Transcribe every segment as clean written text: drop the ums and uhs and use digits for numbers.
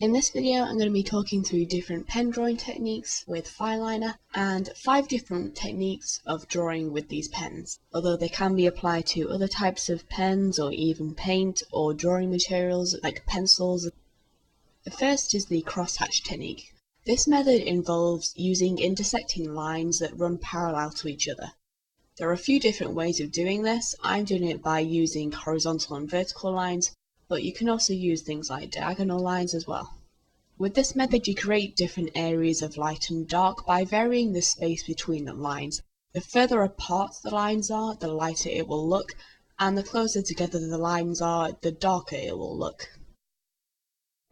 In this video, I'm going to be talking through different pen drawing techniques with fineliner and 5 different techniques of drawing with these pens, although they can be applied to other types of pens or even paint or drawing materials like pencils. The first is the crosshatch technique. This method involves using intersecting lines that run parallel to each other. There are a few different ways of doing this. I'm doing it by using horizontal and vertical lines, but you can also use things like diagonal lines as well. With this method, you create different areas of light and dark by varying the space between the lines. The further apart the lines are, the lighter it will look, and the closer together the lines are, the darker it will look.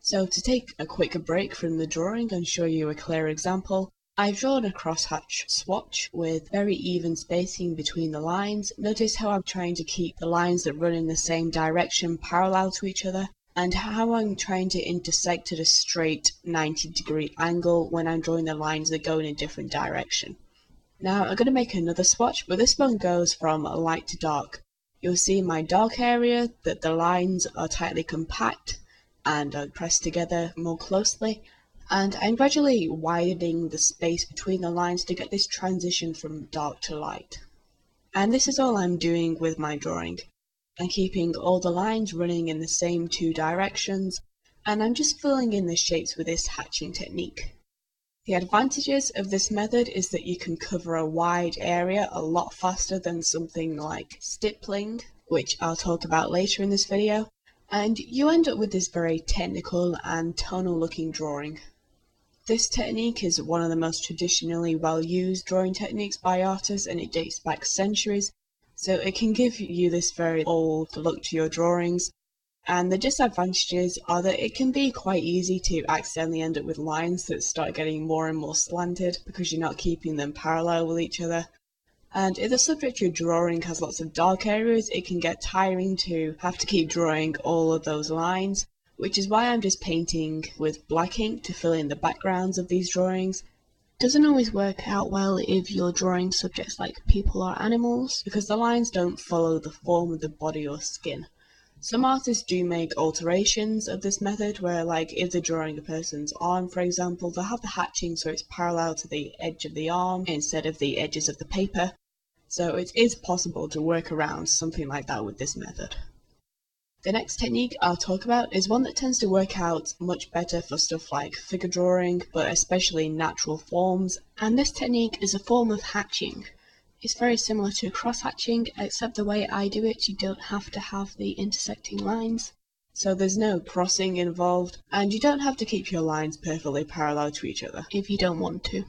So to take a quick break from the drawing and show you a clear example, I've drawn a crosshatch swatch with very even spacing between the lines. Notice how I'm trying to keep the lines that run in the same direction parallel to each other, and how I'm trying to intersect at a straight 90-degree angle when I'm drawing the lines that go in a different direction. Now I'm going to make another swatch, but this one goes from light to dark. You'll see in my dark area that the lines are tightly compact and are pressed together more closely, and I'm gradually widening the space between the lines to get this transition from dark to light. And this is all I'm doing with my drawing. I'm keeping all the lines running in the same 2 directions, and I'm just filling in the shapes with this hatching technique. The advantages of this method is that you can cover a wide area a lot faster than something like stippling, which I'll talk about later in this video, and you end up with this very technical and tonal looking drawing. This technique is one of the most traditionally well used drawing techniques by artists, and it dates back centuries. So it can give you this very old look to your drawings, and the disadvantages are that it can be quite easy to accidentally end up with lines that start getting more and more slanted because you're not keeping them parallel with each other. And if the subject you're drawing has lots of dark areas, it can get tiring to have to keep drawing all of those lines, which is why I'm just painting with black ink to fill in the backgrounds of these drawings. Doesn't always work out well if you're drawing subjects like people or animals, because the lines don't follow the form of the body or skin. Some artists do make alterations of this method where, like, if they're drawing a person's arm, for example, they'll have the hatching so it's parallel to the edge of the arm instead of the edges of the paper. So it is possible to work around something like that with this method. The next technique I'll talk about is one that tends to work out much better for stuff like figure drawing, but especially natural forms, and this technique is a form of hatching. It's very similar to cross-hatching, except the way I do it, you don't have to have the intersecting lines. So there's no crossing involved, and you don't have to keep your lines perfectly parallel to each other if you don't want to.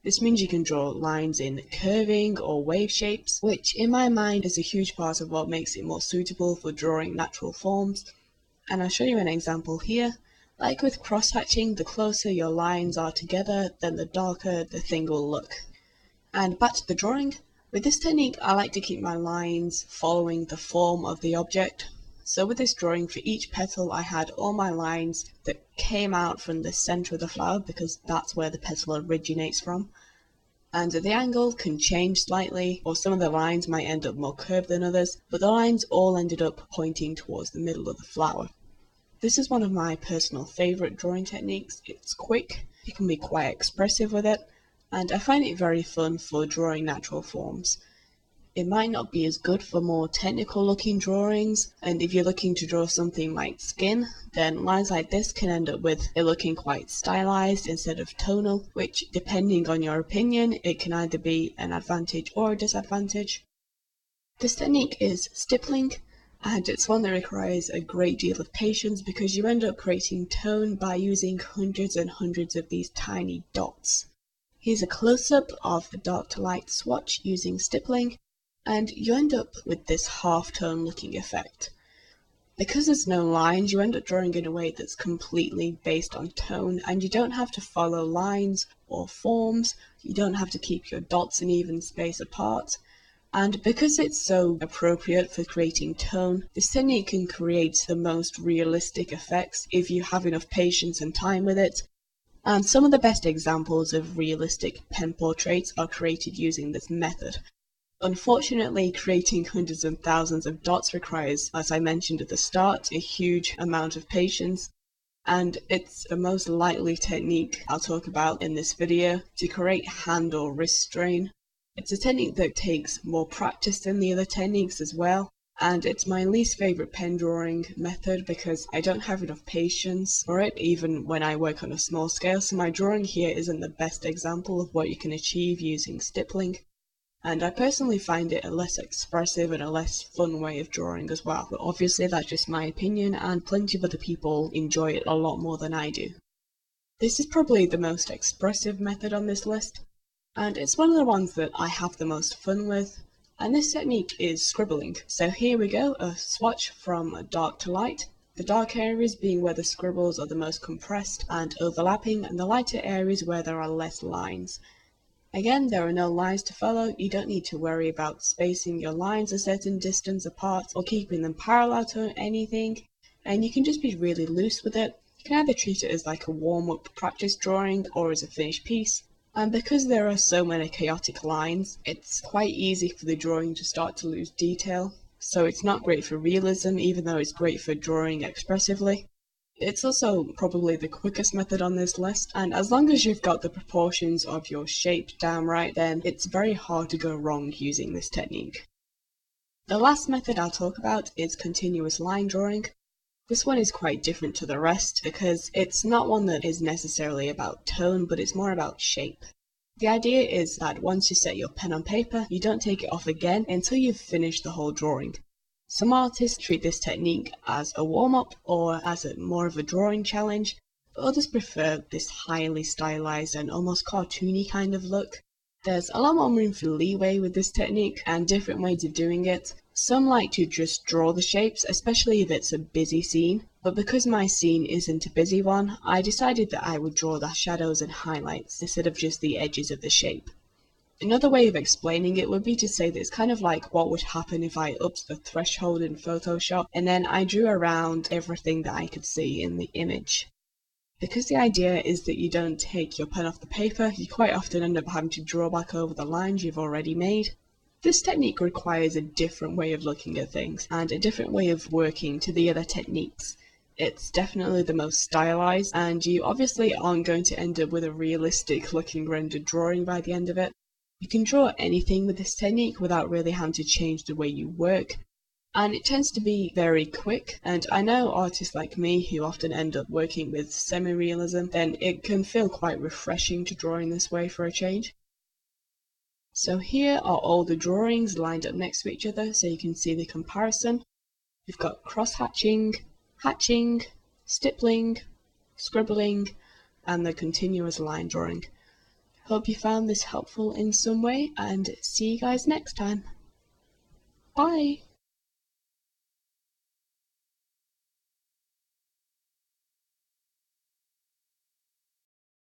This means you can draw lines in curving or wave shapes, which in my mind is a huge part of what makes it more suitable for drawing natural forms. And I'll show you an example here. Like with cross-hatching, the closer your lines are together, then the darker the thing will look. And back to the drawing. With this technique, I like to keep my lines following the form of the object. So with this drawing, for each petal, I had all my lines that came out from the center of the flower because that's where the petal originates from. And the angle can change slightly, or some of the lines might end up more curved than others, but the lines all ended up pointing towards the middle of the flower. This is one of my personal favorite drawing techniques. It's quick, you can be quite expressive with it, and I find it very fun for drawing natural forms. It might not be as good for more technical looking drawings, and if you're looking to draw something like skin, then lines like this can end up with it looking quite stylized instead of tonal, which, depending on your opinion, it can either be an advantage or a disadvantage. This technique is stippling, and it's one that requires a great deal of patience because you end up creating tone by using hundreds and hundreds of these tiny dots. Here's a close-up of the dark to light swatch using stippling, and you end up with this half-tone looking effect. Because there's no lines, you end up drawing in a way that's completely based on tone, and you don't have to follow lines or forms, you don't have to keep your dots an even space apart, and because it's so appropriate for creating tone, this technique can create the most realistic effects if you have enough patience and time with it. And some of the best examples of realistic pen portraits are created using this method. Unfortunately, creating hundreds and thousands of dots requires, as I mentioned at the start, a huge amount of patience, and it's the most likely technique I'll talk about in this video to create hand or wrist strain. It's a technique that takes more practice than the other techniques as well, and it's my least favourite pen drawing method because I don't have enough patience for it even when I work on a small scale, so my drawing here isn't the best example of what you can achieve using stippling. And I personally find it a less expressive and a less fun way of drawing as well, but obviously that's just my opinion and plenty of other people enjoy it a lot more than I do. This is probably the most expressive method on this list, and it's one of the ones that I have the most fun with, and this technique is Scribble Ink. So here we go, a swatch from dark to light, the dark areas being where the scribbles are the most compressed and overlapping, and the lighter areas where there are less lines. Again, there are no lines to follow, you don't need to worry about spacing your lines a certain distance apart or keeping them parallel to anything, and you can just be really loose with it. You can either treat it as like a warm-up practice drawing or as a finished piece, and because there are so many chaotic lines, it's quite easy for the drawing to start to lose detail, so it's not great for realism even though it's great for drawing expressively. It's also probably the quickest method on this list, and as long as you've got the proportions of your shape down right, then it's very hard to go wrong using this technique. The last method I'll talk about is continuous line drawing. This one is quite different to the rest because it's not one that is necessarily about tone, but it's more about shape. The idea is that once you set your pen on paper, you don't take it off again until you've finished the whole drawing. Some artists treat this technique as a warm-up or as more of a drawing challenge, but others prefer this highly stylized and almost cartoony kind of look. There's a lot more room for leeway with this technique and different ways of doing it. Some like to just draw the shapes, especially if it's a busy scene, but because my scene isn't a busy one, I decided that I would draw the shadows and highlights instead of just the edges of the shape. Another way of explaining it would be to say that it's kind of like what would happen if I upped the threshold in Photoshop and then I drew around everything that I could see in the image. Because the idea is that you don't take your pen off the paper, you quite often end up having to draw back over the lines you've already made. This technique requires a different way of looking at things and a different way of working to the other techniques. It's definitely the most stylized, and you obviously aren't going to end up with a realistic looking rendered drawing by the end of it. You can draw anything with this technique without really having to change the way you work, and it tends to be very quick, and I know artists like me who often end up working with semi-realism, then it can feel quite refreshing to draw in this way for a change. So here are all the drawings lined up next to each other so you can see the comparison. We've got cross-hatching, hatching, stippling, scribbling, and the continuous line drawing. Hope you found this helpful in some way, and see you guys next time. Bye!